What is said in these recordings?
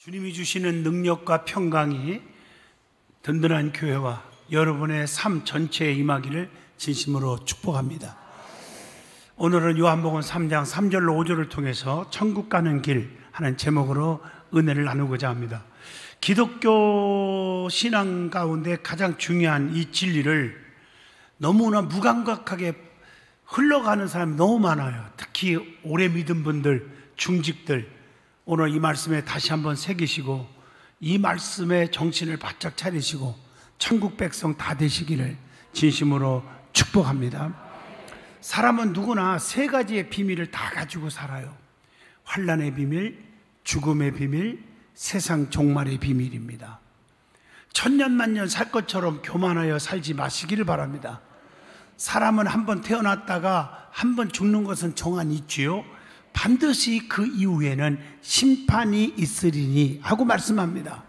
주님이 주시는 능력과 평강이 든든한 교회와 여러분의 삶 전체에 임하기를 진심으로 축복합니다. 오늘은 요한복음 3장 3절로 5절을 통해서 천국 가는 길 하는 제목으로 은혜를 나누고자 합니다. 기독교 신앙 가운데 가장 중요한 이 진리를 너무나 무감각하게 흘러가는 사람이 너무 많아요. 특히 오래 믿은 분들, 중직들, 오늘 이 말씀에 다시 한번 새기시고 이 말씀에 정신을 바짝 차리시고 천국 백성 다 되시기를 진심으로 축복합니다. 사람은 누구나 세 가지의 비밀을 다 가지고 살아요. 환난의 비밀, 죽음의 비밀, 세상 종말의 비밀입니다. 천년만년 살 것처럼 교만하여 살지 마시기를 바랍니다. 사람은 한번 태어났다가 한번 죽는 것은 정한 이치요, 반드시 그 이후에는 심판이 있으리니 하고 말씀합니다.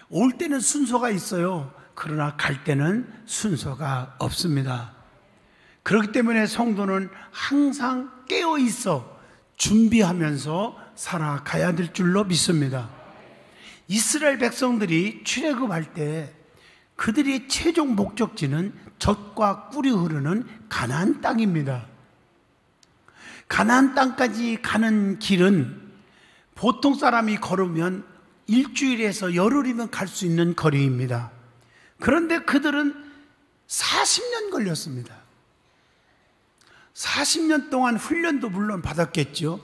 올 때는 순서가 있어요. 그러나 갈 때는 순서가 없습니다. 그렇기 때문에 성도는 항상 깨어 있어 준비하면서 살아가야 될 줄로 믿습니다. 이스라엘 백성들이 출애굽할 때 그들의 최종 목적지는 젖과 꿀이 흐르는 가나안 땅입니다. 가나안 땅까지 가는 길은 보통 사람이 걸으면 일주일에서 열흘이면 갈 수 있는 거리입니다. 그런데 그들은 40년 걸렸습니다. 40년 동안 훈련도 물론 받았겠죠.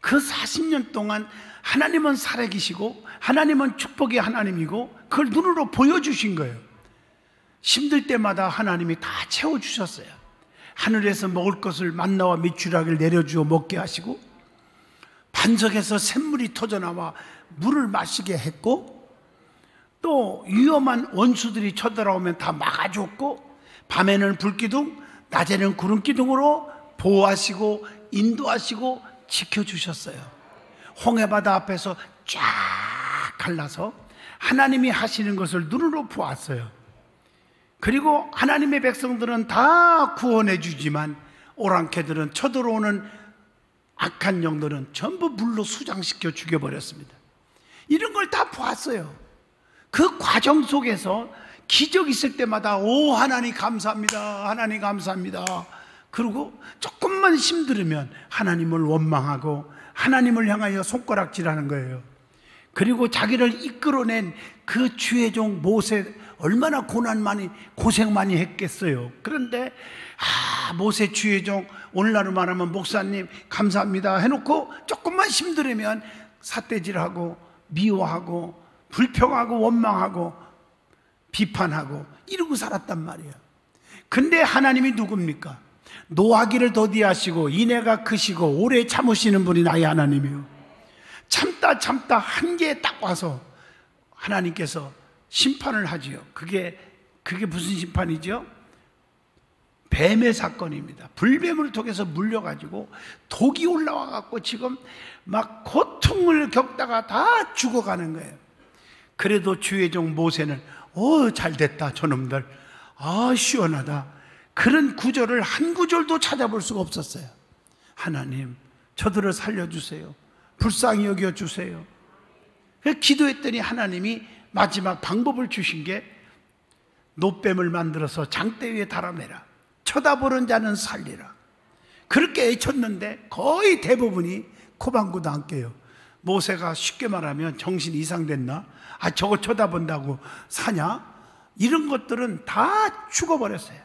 그 40년 동안 하나님은 살아계시고 하나님은 축복의 하나님이고 그걸 눈으로 보여주신 거예요. 힘들 때마다 하나님이 다 채워주셨어요. 하늘에서 먹을 것을 만나와 미추라기를 내려주어 먹게 하시고 반석에서 샘물이 터져나와 물을 마시게 했고 또 위험한 원수들이 쳐들어오면 다 막아줬고 밤에는 불기둥, 낮에는 구름기둥으로 보호하시고 인도하시고 지켜주셨어요. 홍해바다 앞에서 쫙 갈라서 하나님이 하시는 것을 눈으로 보았어요. 그리고 하나님의 백성들은 다 구원해 주지만 오랑캐들은 쳐들어오는 악한 영들은 전부 물로 수장시켜 죽여버렸습니다. 이런 걸 다 보았어요. 그 과정 속에서 기적이 있을 때마다 오 하나님 감사합니다, 하나님 감사합니다. 그리고 조금만 힘들으면 하나님을 원망하고 하나님을 향하여 손가락질하는 거예요. 그리고 자기를 이끌어낸 그 주의 종 모세 얼마나 고생 많이 했겠어요. 그런데 모세 주의 종, 오늘날로 말하면 목사님 감사합니다 해놓고 조금만 힘들으면 삿대질하고 미워하고 불평하고 원망하고 비판하고 이러고 살았단 말이에요. 근데 하나님이 누굽니까? 노하기를 더디하시고 인애가 크시고 오래 참으시는 분이 나의 하나님이요, 참다 한계에 딱 와서 하나님께서 심판을 하지요. 그게 무슨 심판이죠? 뱀의 사건입니다. 불뱀을 통해서 물려가지고 독이 올라와갖고 지금 막 고통을 겪다가 다 죽어가는 거예요. 그래도 주의 종 모세는 잘됐다 저놈들, 시원하다, 그런 구절을 한 구절도 찾아볼 수가 없었어요. 하나님 저들을 살려주세요, 불쌍히 여겨주세요. 그래서 기도했더니 하나님이 마지막 방법을 주신 게 노뱀을 만들어서 장대 위에 달아내라, 쳐다보는 자는 살리라. 그렇게 애쳤는데 거의 대부분이 코방구도 안 깨요. 모세가 쉽게 말하면 정신이 이상됐나? 저거 쳐다본다고 사냐? 이런 것들은 다 죽어버렸어요.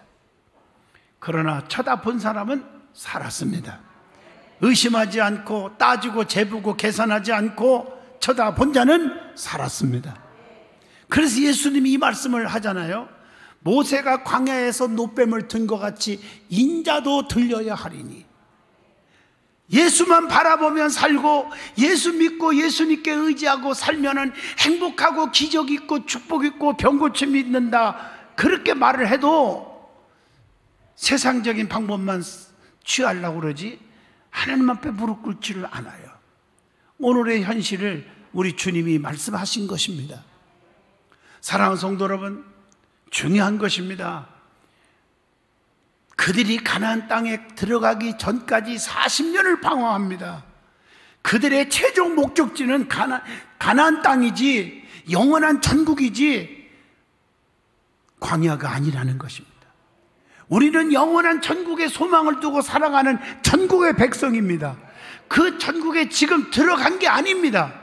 그러나 쳐다본 사람은 살았습니다. 의심하지 않고 따지고 재보고 계산하지 않고 쳐다본 자는 살았습니다. 그래서 예수님이 이 말씀을 하잖아요. 모세가 광야에서 노뱀을 든 것 같이 인자도 들려야 하리니. 예수만 바라보면 살고 예수 믿고 예수님께 의지하고 살면은 행복하고 기적 있고 축복 있고 병고침 있는다, 그렇게 말을 해도 세상적인 방법만 취하려고 그러지 하나님 앞에 무릎 꿇지를 않아요. 오늘의 현실을 우리 주님이 말씀하신 것입니다. 사랑하는 성도 여러분, 중요한 것입니다. 그들이 가나안 땅에 들어가기 전까지 40년을 방황합니다. 그들의 최종 목적지는 가나안 땅이지 영원한 천국이지 광야가 아니라는 것입니다. 우리는 영원한 천국의 소망을 두고 살아가는 천국의 백성입니다. 그 천국에 지금 들어간 게 아닙니다.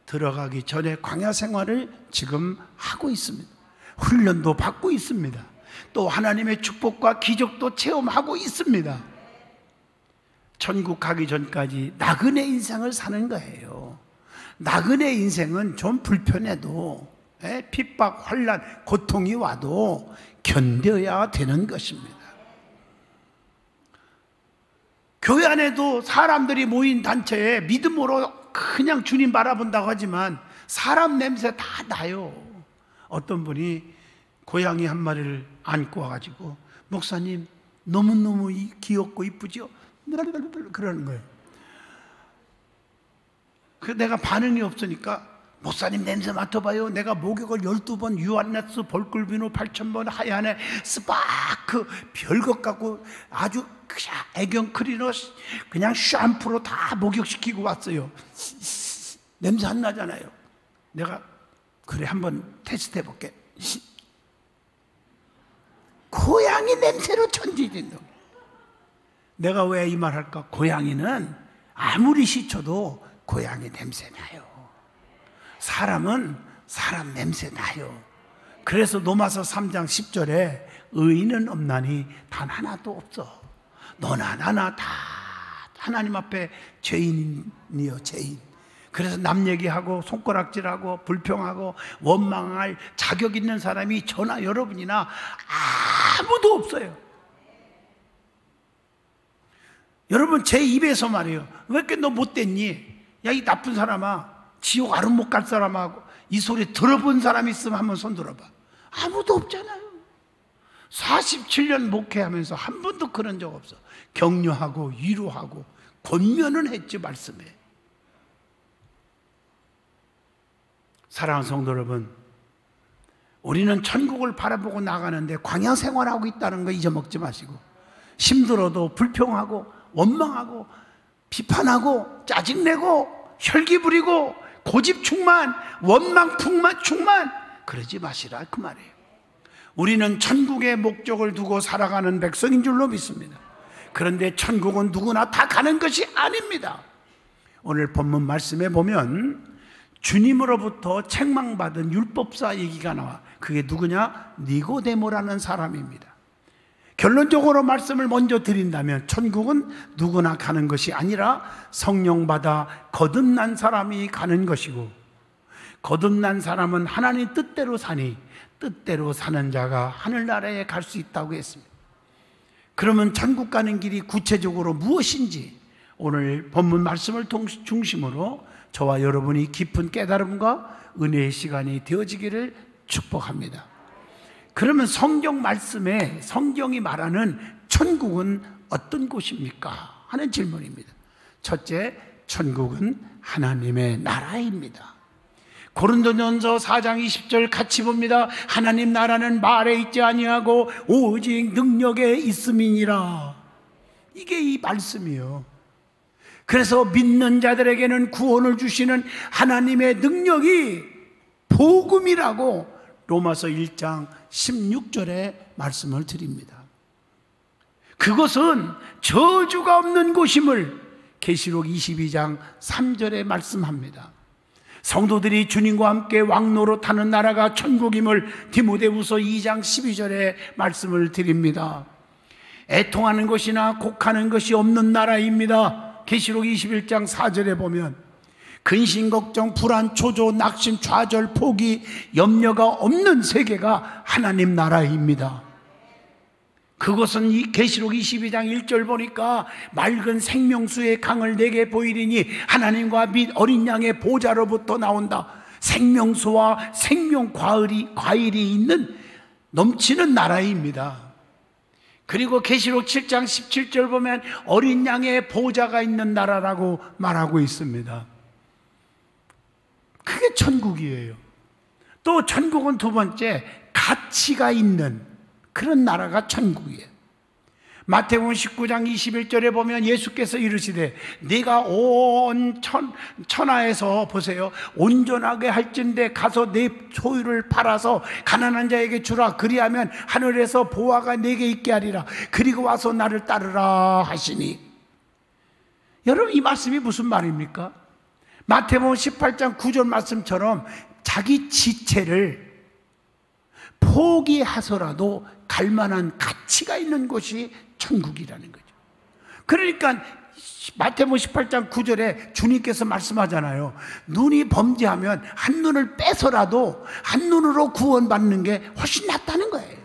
들어가기 전에 광야 생활을 지금 하고 있습니다. 훈련도 받고 있습니다. 또 하나님의 축복과 기적도 체험하고 있습니다. 천국 가기 전까지 나그네 인생을 사는 거예요. 나그네 인생은 좀 불편해도 핍박, 환난, 고통이 와도 견뎌야 되는 것입니다. 교회 안에도 사람들이 모인 단체에 믿음으로 그냥 주님 바라본다고 하지만 사람 냄새 다 나요. 어떤 분이 고양이 한 마리를 안고 와가지고 목사님 너무너무 귀엽고 이쁘죠? 그러는 거예요. 그 내가 반응이 없으니까 목사님 냄새 맡아봐요. 내가 목욕을 12번 유한나스 볼꿀비누 8,000번 하얀에 스파크 별것 같고 아주 그냥 애경 크리너 그냥 샴푸로 다 목욕시키고 왔어요. 냄새 안 나잖아요. 내가 그래 한번 테스트 해볼게. 고양이 냄새로 천지된다. 내가 왜 이 말 할까? 고양이는 아무리 씻어도 고양이 냄새 나요. 사람은 사람 냄새 나요. 그래서 로마서 3장 10절에 의인은 없나니 단 하나도 없어. 너나 나나 다 하나님 앞에 죄인이요, 죄인. 그래서 남 얘기하고 손가락질하고 불평하고 원망할 자격 있는 사람이 저나 여러분이나 아무도 없어요. 여러분 제 입에서 말이에요. 왜 이렇게 너 못됐니? 야, 이 나쁜 사람아, 지옥 아름 못 갈 사람하고 이 소리 들어본 사람 있으면 한번 손 들어봐. 아무도 없잖아요. 47년 목회하면서 한 번도 그런 적 없어. 격려하고 위로하고 권면은 했지 말씀에. 사랑하는 성도 여러분, 우리는 천국을 바라보고 나가는데 광야 생활하고 있다는 거 잊어먹지 마시고, 힘들어도 불평하고 원망하고 비판하고 짜증내고 혈기 부리고 고집 충만 원망 풍만 충만 그러지 마시라 그 말이에요. 우리는 천국의 목적을 두고 살아가는 백성인 줄로 믿습니다. 그런데 천국은 누구나 다 가는 것이 아닙니다. 오늘 본문 말씀에 보면 주님으로부터 책망받은 율법사 얘기가 나와. 그게 누구냐? 니고데모라는 사람입니다. 결론적으로 말씀을 먼저 드린다면 천국은 누구나 가는 것이 아니라 성령 받아 거듭난 사람이 가는 것이고, 거듭난 사람은 하나님 뜻대로 사니 뜻대로 사는 자가 하늘나라에 갈 수 있다고 했습니다. 그러면 천국 가는 길이 구체적으로 무엇인지 오늘 본문 말씀을 중심으로 저와 여러분이 깊은 깨달음과 은혜의 시간이 되어지기를 축복합니다. 그러면 성경 말씀에 성경이 말하는 천국은 어떤 곳입니까? 하는 질문입니다. 첫째, 천국은 하나님의 나라입니다. 고린도전서 4장 20절 같이 봅니다. 하나님 나라는 말에 있지 아니하고 오직 능력에 있음이니라. 이게 이 말씀이요. 그래서 믿는 자들에게는 구원을 주시는 하나님의 능력이 복음이라고 로마서 1장 16절에 말씀을 드립니다. 그것은 저주가 없는 곳임을 계시록 22장 3절에 말씀합니다. 성도들이 주님과 함께 왕노로 타는 나라가 천국임을 디모데후서 2장 12절에 말씀을 드립니다. 애통하는 것이나 곡하는 것이 없는 나라입니다. 계시록 21장 4절에 보면 근심, 걱정, 불안, 초조, 낙심, 좌절, 포기, 염려가 없는 세계가 하나님 나라입니다. 그것은 이 계시록 22장 1절 보니까 맑은 생명수의 강을 내게 보이리니 하나님과 및 어린 양의 보좌로부터 나온다. 생명수와 생명 과일이 있는 넘치는 나라입니다. 그리고 계시록 7장 17절 보면 어린 양의 보좌가 있는 나라라고 말하고 있습니다. 그게 천국이에요. 또 천국은 두 번째, 가치가 있는 그런 나라가 천국이에요. 마태복음 19장 21절에 보면 예수께서 이르시되 네가 온 천하에서 보세요, 온전하게 할진대 가서 네 소유를 팔아서 가난한 자에게 주라. 그리하면 하늘에서 보화가 네게 있게 하리라. 그리고 와서 나를 따르라 하시니. 여러분, 이 말씀이 무슨 말입니까? 마태복음 18장 9절 말씀처럼 자기 지체를 포기하서라도 갈 만한 가치가 있는 곳이 천국이라는 거죠. 그러니까 마태복음 18장 9절에 주님께서 말씀하잖아요. 눈이 범죄하면 한 눈을 빼서라도 한 눈으로 구원받는 게 훨씬 낫다는 거예요.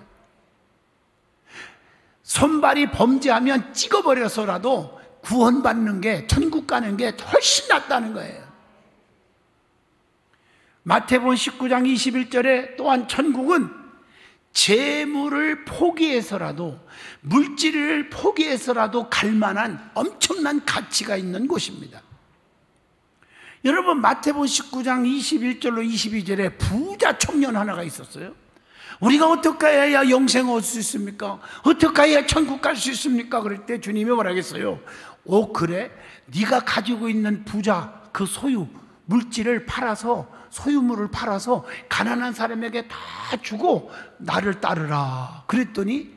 손발이 범죄하면 찍어버려서라도 구원받는 게, 천국 가는 게 훨씬 낫다는 거예요. 마태복음 19장 21절에 또한 천국은 재물을 포기해서라도, 물질을 포기해서라도 갈 만한 엄청난 가치가 있는 곳입니다. 여러분, 마태복음 19장 21절로 22절에 부자 청년 하나가 있었어요. 우리가 어떻게 해야 영생 얻을 수 있습니까? 어떻게 해야 천국 갈 수 있습니까? 그럴 때 주님이 뭐라 했어요? 오, 그래? 네가 가지고 있는 부자, 그 소유, 물질을 팔아서, 소유물을 팔아서 가난한 사람에게 다 주고 나를 따르라. 그랬더니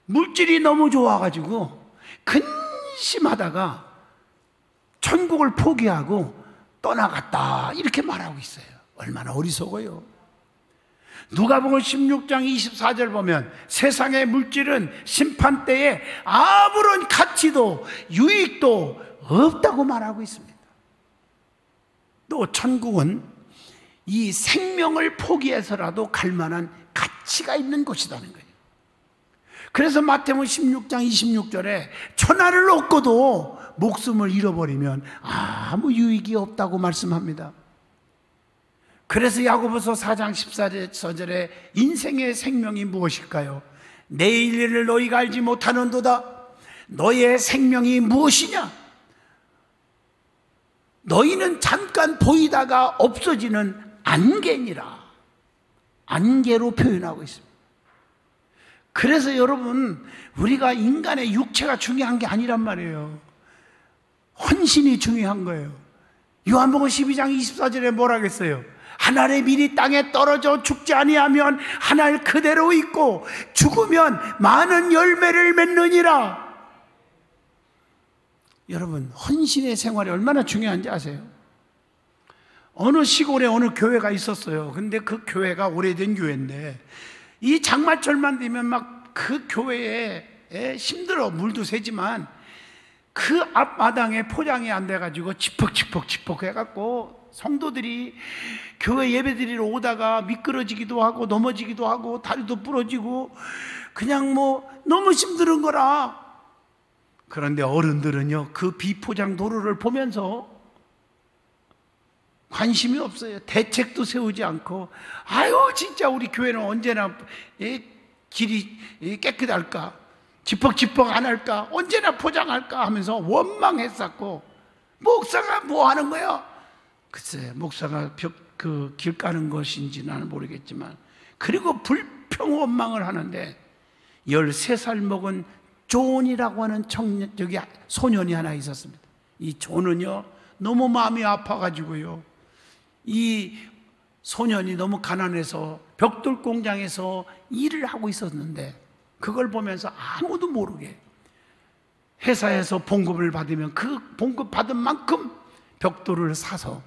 물질이 너무 좋아가지고 근심하다가 천국을 포기하고 떠나갔다. 이렇게 말하고 있어요. 얼마나 어리석어요. 누가복음 16장 24절 보면 세상의 물질은 심판 때에 아무런 가치도 유익도 없다고 말하고 있습니다. 또 천국은 이 생명을 포기해서라도 갈 만한 가치가 있는 곳이라는 거예요. 그래서 마태복음 16장 26절에 천하를 얻고도 목숨을 잃어버리면 아무 유익이 없다고 말씀합니다. 그래서 야고보서 4장 14절에 인생의 생명이 무엇일까요? 내일 일을 너희가 알지 못하는도다. 너의 생명이 무엇이냐? 너희는 잠깐 보이다가 없어지는 안개니라. 안개로 표현하고 있습니다. 그래서 여러분, 우리가 인간의 육체가 중요한 게 아니란 말이에요. 헌신이 중요한 거예요. 요한복음 12장 24절에 뭐라고 했어요? 한 알의 밀이 땅에 떨어져 죽지 아니하면 한 알 그대로 있고 죽으면 많은 열매를 맺느니라. 여러분, 헌신의 생활이 얼마나 중요한지 아세요? 어느 시골에 어느 교회가 있었어요. 근데 그 교회가 오래된 교회인데 이 장마철만 되면 막 그 교회에 힘들어. 물도 새지만 그 앞마당에 포장이 안 돼가지고 지퍽지퍽 해갖고 성도들이 교회 예배드리러 오다가 미끄러지기도 하고 넘어지기도 하고 다리도 부러지고 그냥 뭐 너무 힘든 거라. 그런데 어른들은요, 그 비포장 도로를 보면서 관심이 없어요. 대책도 세우지 않고, 아유 진짜 우리 교회는 언제나 길이 깨끗할까, 지퍽지퍽 안 할까, 언제나 포장할까 하면서 원망했었고, 목사가 뭐 하는 거야? 글쎄, 목사가 그 길 까는 것인지 나는 모르겠지만, 그리고 불평 원망을 하는데 13살 먹은 존이라고 하는 소년이 하나 있었습니다. 이 존은요, 너무 마음이 아파가지고요, 이 소년이 너무 가난해서 벽돌 공장에서 일을 하고 있었는데, 그걸 보면서 아무도 모르게 회사에서 봉급을 받으면 그 봉급 받은 만큼 벽돌을 사서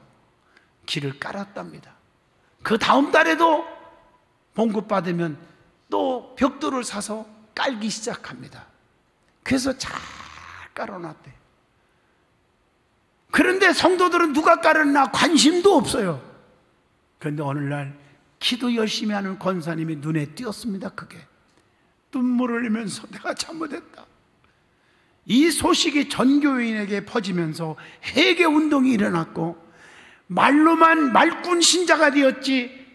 길을 깔았답니다. 그 다음 달에도 봉급 받으면 또 벽돌을 사서 깔기 시작합니다. 그래서 잘 깔아놨대요. 그런데 성도들은 누가 깔았나 관심도 없어요. 그런데 어느 날 기도 열심히 하는 권사님이 눈에 띄었습니다. 그게 눈물을 흘리면서 내가 잘못했다. 이 소식이 전 교인에게 퍼지면서 회개 운동이 일어났고, 말로만 말꾼 신자가 되었지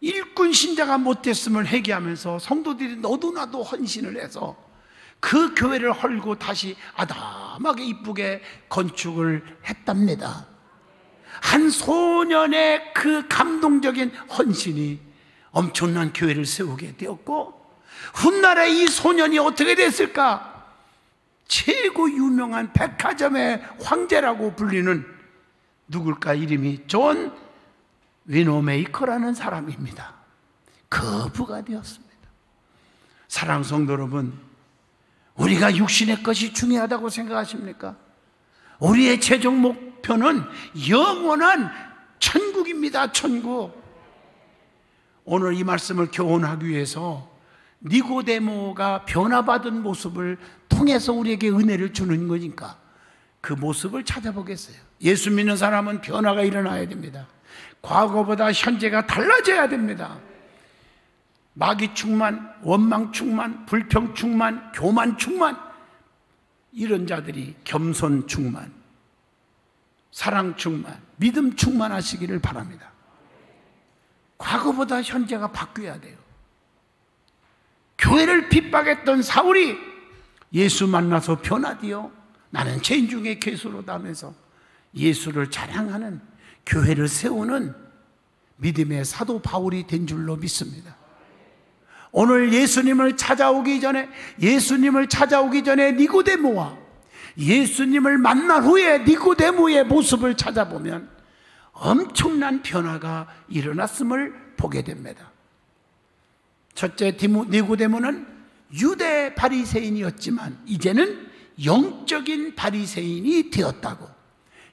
일꾼 신자가 못됐음을 회개하면서 성도들이 너도나도 헌신을 해서 그 교회를 헐고 다시 아담하게 이쁘게 건축을 했답니다. 한 소년의 그 감동적인 헌신이 엄청난 교회를 세우게 되었고, 훗날에 이 소년이 어떻게 됐을까? 최고 유명한 백화점의 황제라고 불리는 누굴까? 이름이 존 위노메이커라는 사람입니다. 거부가 되었습니다. 사랑하는 성도 여러분, 우리가 육신의 것이 중요하다고 생각하십니까? 우리의 최종 목표는 영원한 천국입니다. 천국. 오늘 이 말씀을 교훈하기 위해서 니고데모가 변화받은 모습을 통해서 우리에게 은혜를 주는 거니까 그 모습을 찾아보겠어요. 예수 믿는 사람은 변화가 일어나야 됩니다. 과거보다 현재가 달라져야 됩니다. 마귀 충만, 원망 충만, 불평 충만, 교만 충만, 이런 자들이 겸손 충만, 사랑 충만, 믿음 충만하시기를 바랍니다. 과거보다 현재가 바뀌어야 돼요. 교회를 핍박했던 사울이 예수 만나서 변화되어 나는 죄인 중에 괴수로다 하면서 예수를 자랑하는, 교회를 세우는 믿음의 사도 바울이 된 줄로 믿습니다. 오늘 예수님을 찾아오기 전에 니고데모와 예수님을 만난 후에 니고데모의 모습을 찾아보면 엄청난 변화가 일어났음을 보게 됩니다. 첫째, 니고데모는 유대 바리새인이었지만 이제는 영적인 바리새인이 되었다고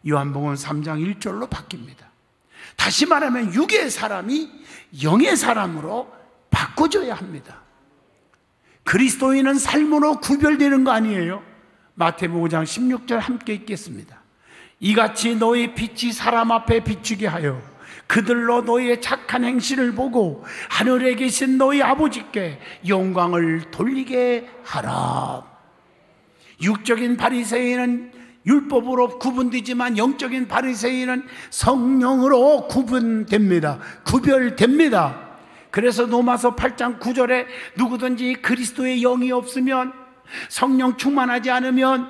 요한복음 3장 1절로 바뀝니다. 다시 말하면 육의 사람이 영의 사람으로 바꿔줘야 합니다. 그리스도인은 삶으로 구별되는 거 아니에요? 마태복음 5장 16절 함께 읽겠습니다. 이같이 너희 빛이 사람 앞에 비추게 하여 그들로 너희의 착한 행실을 보고 하늘에 계신 너희 아버지께 영광을 돌리게 하라. 육적인 바리새인은 율법으로 구분되지만 영적인 바리새인은 성령으로 구별됩니다. 그래서 로마서 8장 9절에 누구든지 그리스도의 영이 없으면, 성령 충만하지 않으면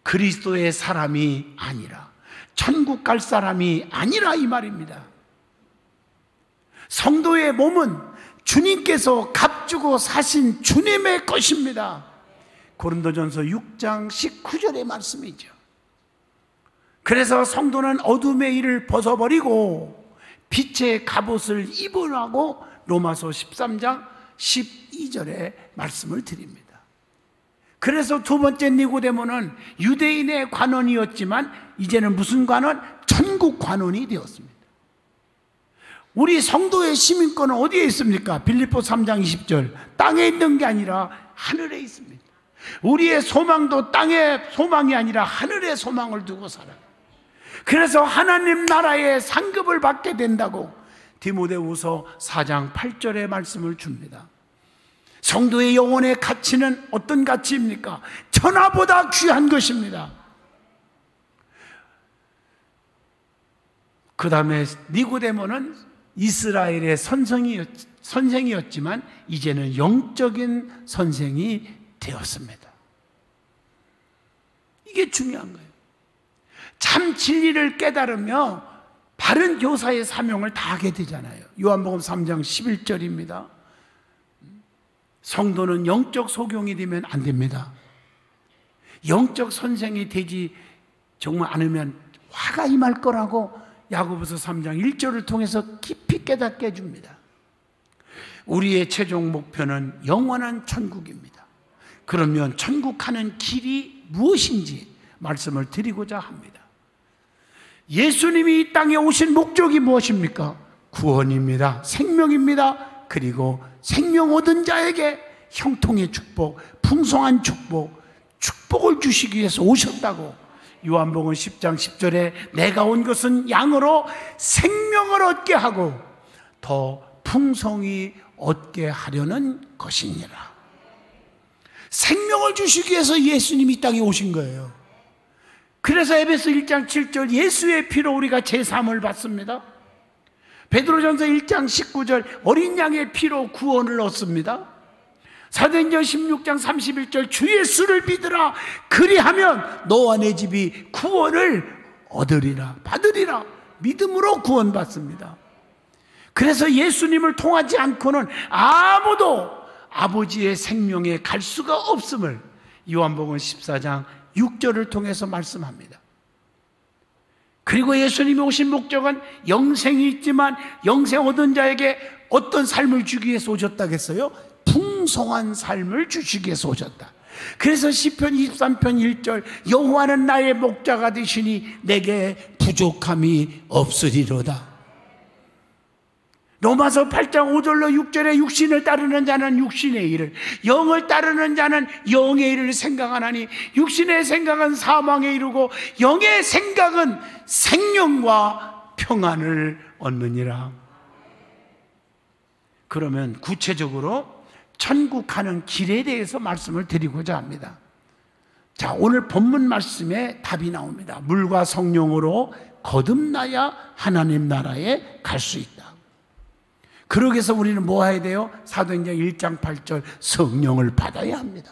그리스도의 사람이 아니라, 천국 갈 사람이 아니라, 이 말입니다. 성도의 몸은 주님께서 값주고 사신 주님의 것입니다. 고린도전서 6장 19절의 말씀이죠. 그래서 성도는 어둠의 일을 벗어버리고 빛의 갑옷을 입으라고 로마서 13장 12절의 말씀을 드립니다. 그래서 두 번째 니고데모는 유대인의 관원이었지만 이제는 무슨 관원? 천국 관원이 되었습니다. 우리 성도의 시민권은 어디에 있습니까? 빌립보 3장 20절, 땅에 있는 게 아니라 하늘에 있습니다. 우리의 소망도 땅의 소망이 아니라 하늘의 소망을 두고 살아요. 그래서 하나님 나라의 상급을 받게 된다고 디모데후서 4장 8절의 말씀을 줍니다. 성도의 영혼의 가치는 어떤 가치입니까? 천하보다 귀한 것입니다. 그 다음에 니고데모는 이스라엘의 선생이었지만 이제는 영적인 선생이 되었습니다. 이게 중요한 거예요. 참 진리를 깨달으며 바른 교사의 사명을 다하게 되잖아요. 요한복음 3장 11절입니다. 성도는 영적 소경이 되면 안 됩니다. 영적 선생이 되지 정말 않으면 화가 임할 거라고 야고보서 3장 1절을 통해서 깊이 깨닫게 해줍니다. 우리의 최종 목표는 영원한 천국입니다. 그러면 천국 가는 길이 무엇인지 말씀을 드리고자 합니다. 예수님이 이 땅에 오신 목적이 무엇입니까? 구원입니다. 생명입니다. 그리고 생명 얻은 자에게 형통의 축복, 풍성한 축복을 주시기 위해서 오셨다고 요한복음 10장 10절에 내가 온 것은 양으로 생명을 얻게 하고 더 풍성히 얻게 하려는 것이니라. 생명을 주시기 위해서 예수님이 이 땅에 오신 거예요. 그래서 에베소 1장 7절 예수의 피로 우리가 제사함을 받습니다. 베드로전서 1장 19절 어린 양의 피로 구원을 얻습니다. 사도행전 16장 31절 주 예수를 믿으라 그리하면 너와 내 집이 구원을 얻으리라 받으리라. 믿음으로 구원받습니다. 그래서 예수님을 통하지 않고는 아버지의 생명에 갈 수가 없음을 요한복음 14장 6절을 통해서 말씀합니다. 그리고 예수님이 오신 목적은 영생이 있지만 영생 얻은 자에게 어떤 삶을 주기 위해서 오셨다겠어요? 풍성한 삶을 주시기 위해서 오셨다. 그래서 시편 23편 1절, 여호와는 나의 목자가 되시니 내게 부족함이 없으리로다. 로마서 8장 5절로 6절에 육신을 따르는 자는 육신의 일을, 영을 따르는 자는 영의 일을 생각하나니 육신의 생각은 사망에 이르고 영의 생각은 생명과 평안을 얻느니라. 그러면 구체적으로 천국 가는 길에 대해서 말씀을 드리고자 합니다. 자, 오늘 본문 말씀에 답이 나옵니다. 물과 성령으로 거듭나야 하나님 나라에 갈 수 있다. 그러기 위해서 우리는 뭐 해야 돼요? 사도행전 1장 8절 성령을 받아야 합니다.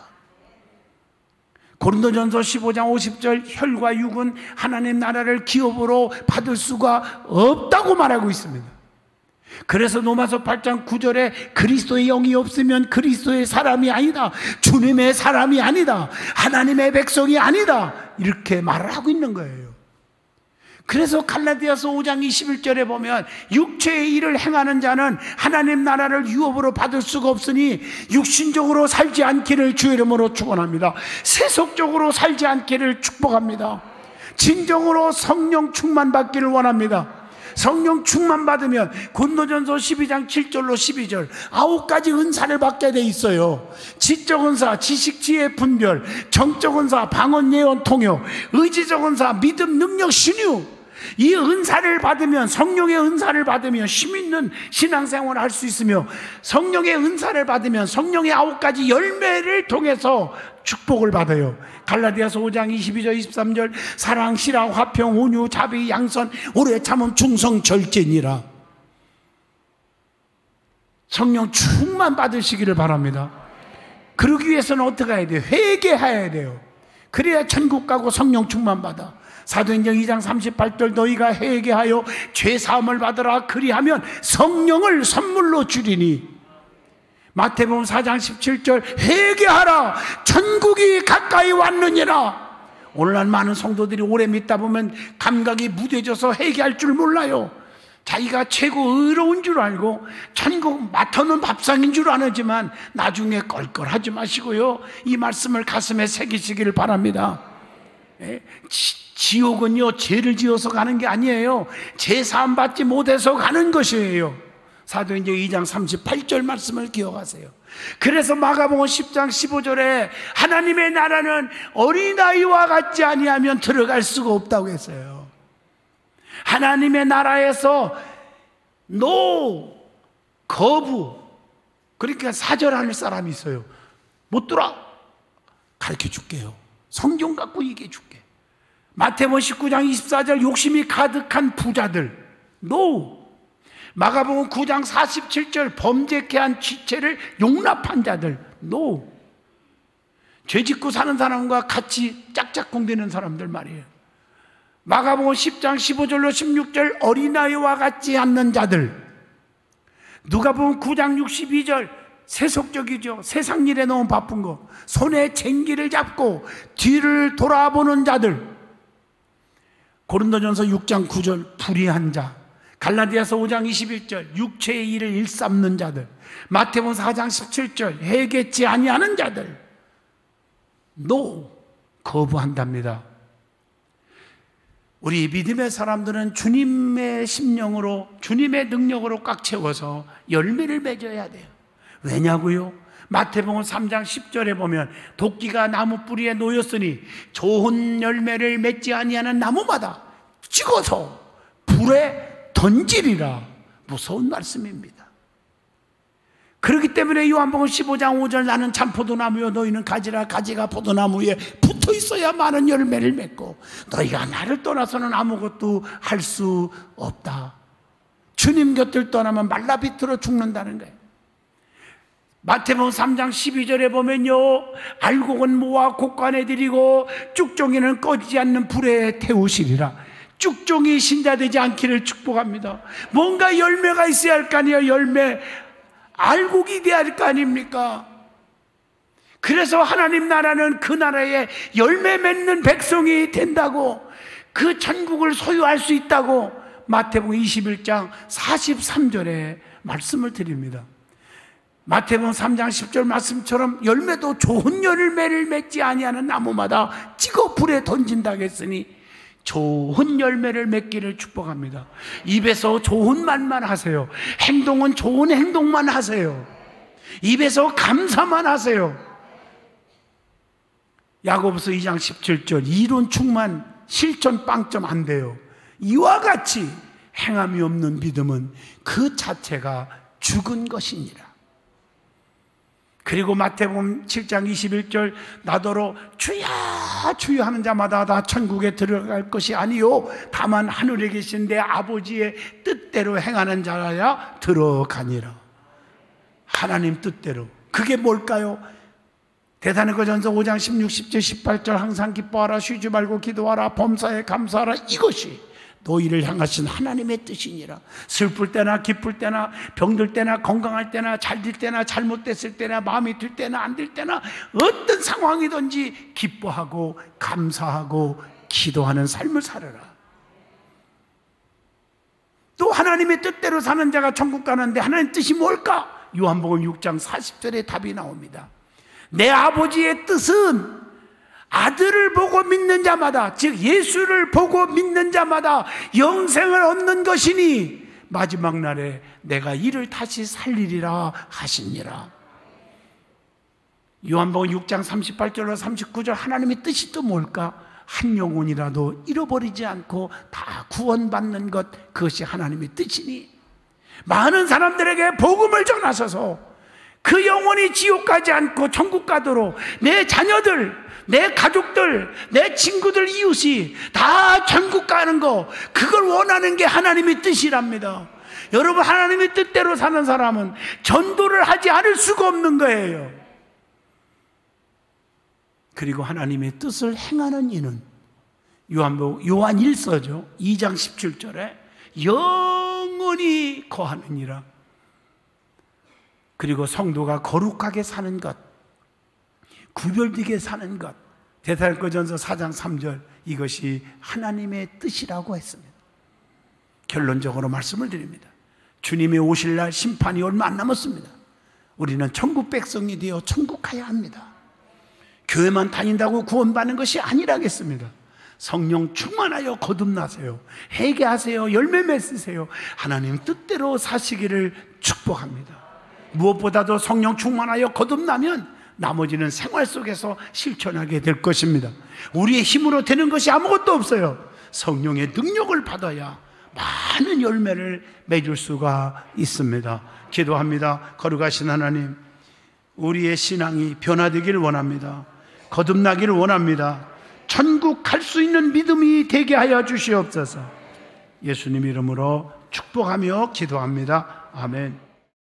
고린도전서 15장 50절 혈과 육은 하나님 나라를 기업으로 받을 수가 없다고 말하고 있습니다. 그래서 로마서 8장 9절에 그리스도의 영이 없으면 그리스도의 사람이 아니다, 주님의 사람이 아니다, 하나님의 백성이 아니다, 이렇게 말을 하고 있는 거예요. 그래서 갈라디아서 5장 21절에 보면 육체의 일을 행하는 자는 하나님 나라를 유업으로 받을 수가 없으니 육신적으로 살지 않기를 주의 이름으로 축원합니다. 세속적으로 살지 않기를 축복합니다. 진정으로 성령 충만 받기를 원합니다. 성령 충만 받으면 고린도전서 12장 7절로 12절 9가지 은사를 받게 돼 있어요. 지적 은사, 지식, 지혜, 분별, 정적 은사, 방언, 예언, 통역, 의지적 은사, 믿음, 능력, 신유. 이 은사를 받으면, 성령의 은사를 받으면 힘 있는 신앙생활을 할 수 있으며, 성령의 은사를 받으면 성령의 9가지 열매를 통해서 축복을 받아요. 갈라디아서 5장 22절 23절 사랑, 실화, 화평, 온유, 자비, 양선, 오래 참음, 충성, 절제니라. 성령 충만 받으시기를 바랍니다. 그러기 위해서는 어떻게 해야 돼요? 회개해야 돼요. 그래야 천국 가고 성령 충만 받아. 사도행전 2장 38절 너희가 회개하여 죄사함을 받으라, 그리하면 성령을 선물로 주리니. 마태복음 4장 17절 회개하라, 천국이 가까이 왔느니라. 오늘날 많은 성도들이 오래 믿다 보면 감각이 무뎌져서 회개할 줄 몰라요. 자기가 최고 의로운 줄 알고 천국 맡아놓은 밥상인 줄 아지만 나중에 껄껄하지 마시고요, 이 말씀을 가슴에 새기시기를 바랍니다. 지옥은요 죄를 지어서 가는 게 아니에요. 죄 사함 받지 못해서 가는 것이에요. 사도행전 2장 38절 말씀을 기억하세요. 그래서 마가복음 10장 15절에 하나님의 나라는 어린아이와 같지 아니하면 들어갈 수가 없다고 했어요. 하나님의 나라에서 노, 거부, 그러니까 사절하는 사람이 있어요. 못 들어, 가르쳐 줄게요. 성경 갖고 얘기해 줄게. 마태복음 19장 24절 욕심이 가득한 부자들 노. 마가복음 9장 47절 범죄케 한 지체를 용납한 자들 노. 죄짓고 사는 사람과 같이 짝짝꿍대는 사람들 말이에요. 마가복음 10장 15절로 16절 어린아이와 같지 않는 자들. 누가복음 9장 62절 세속적이죠. 세상 일에 너무 바쁜 거, 손에 쟁기를 잡고 뒤를 돌아보는 자들. 고린도전서 6장 9절 불의한 자. 갈라디아서 5장 21절 육체의 일을 일삼는 자들. 마태복음 4장 17절 회개치 아니하는 자들 노, 거부한답니다. 우리 믿음의 사람들은 주님의 심령으로, 주님의 능력으로 꽉 채워서 열매를 맺어야 돼요. 왜냐고요? 마태복음 3장 10절에 보면 도끼가 나무 뿌리에 놓였으니 좋은 열매를 맺지 아니하는 나무마다 찍어서 불에 던지리라. 무서운 말씀입니다. 그렇기 때문에 요한복음 15장 5절 나는 참 포도나무요 너희는 가지라. 가지가 포도나무에 붙어 있어야 많은 열매를 맺고 너희가 나를 떠나서는 아무것도 할 수 없다. 주님 곁을 떠나면 말라 비틀어 죽는다는 거예요. 마태복음 3장 12절에 보면요 알곡은 모아 곡간에 들이고 쭉종이는 꺼지지 않는 불에 태우시리라. 쭉종이 신자되지 않기를 축복합니다. 뭔가 열매가 있어야 할 거 아니에요. 열매, 알곡이 돼야 할 거 아닙니까? 그래서 하나님 나라는 그 나라에 열매 맺는 백성이 된다고, 그 천국을 소유할 수 있다고 마태복음 21장 43절에 말씀을 드립니다. 마태복음 3장 10절 말씀처럼 열매도 좋은 열매를 맺지 아니하는 나무마다 찍어 불에 던진다 했으니 좋은 열매를 맺기를 축복합니다. 입에서 좋은 말만 하세요. 행동은 좋은 행동만 하세요. 입에서 감사만 하세요. 야고보서 2장 17절 이론 충만 실천 빵점 안 돼요. 이와 같이 행함이 없는 믿음은 그 자체가 죽은 것이니라. 그리고 마태복음 7장 21절 나더러 주여 주여 하는 자마다 다 천국에 들어갈 것이 아니요 다만 하늘에 계신 내 아버지의 뜻대로 행하는 자라야 들어가니라. 하나님 뜻대로. 그게 뭘까요? 대사로전서 5장 16, 17, 18절 항상 기뻐하라 쉬지 말고 기도하라 범사에 감사하라 이것이 너희를 향하신 하나님의 뜻이니라. 슬플 때나 기쁠 때나 병들 때나 건강할 때나 잘될 때나 잘못됐을 때나 마음이 들 때나 안 들 때나 어떤 상황이든지 기뻐하고 감사하고 기도하는 삶을 살아라. 또 하나님의 뜻대로 사는 자가 천국 가는데 하나님 뜻이 뭘까? 요한복음 6장 40절에 답이 나옵니다. 내 아버지의 뜻은 아들을 보고 믿는 자마다, 즉 예수를 보고 믿는 자마다 영생을 얻는 것이니 마지막 날에 내가 이를 다시 살리리라 하시니라. 요한복음 6장 38절로 39절 하나님의 뜻이 또 뭘까? 한 영혼이라도 잃어버리지 않고 다 구원받는 것, 그것이 하나님의 뜻이니 많은 사람들에게 복음을 전하셔서 그 영혼이 지옥 가지 않고 천국 가도록 내 자녀들, 내 가족들, 내 친구들, 이웃이 다 천국 가는 거, 그걸 원하는 게 하나님의 뜻이랍니다. 여러분, 하나님의 뜻대로 사는 사람은 전도를 하지 않을 수가 없는 거예요. 그리고 하나님의 뜻을 행하는 이는 요한 1서죠 2장 17절에 영원히 거하느니라. 그리고 성도가 거룩하게 사는 것, 구별되게 사는 것, 데살로니가전서 4장 3절 이것이 하나님의 뜻이라고 했습니다. 결론적으로 말씀을 드립니다. 주님이 오실 날 심판이 얼마 안 남았습니다. 우리는 천국 백성이 되어 천국 가야 합니다. 교회만 다닌다고 구원받는 것이 아니라겠습니다. 성령 충만하여 거듭나세요. 회개하세요. 열매 맺으세요. 하나님 뜻대로 사시기를 축복합니다. 무엇보다도 성령 충만하여 거듭나면 나머지는 생활 속에서 실천하게 될 것입니다. 우리의 힘으로 되는 것이 아무것도 없어요. 성령의 능력을 받아야 많은 열매를 맺을 수가 있습니다. 기도합니다. 거룩하신 하나님, 우리의 신앙이 변화되기를 원합니다. 거듭나기를 원합니다. 천국 갈 수 있는 믿음이 되게 하여 주시옵소서. 예수님 이름으로 축복하며 기도합니다. 아멘.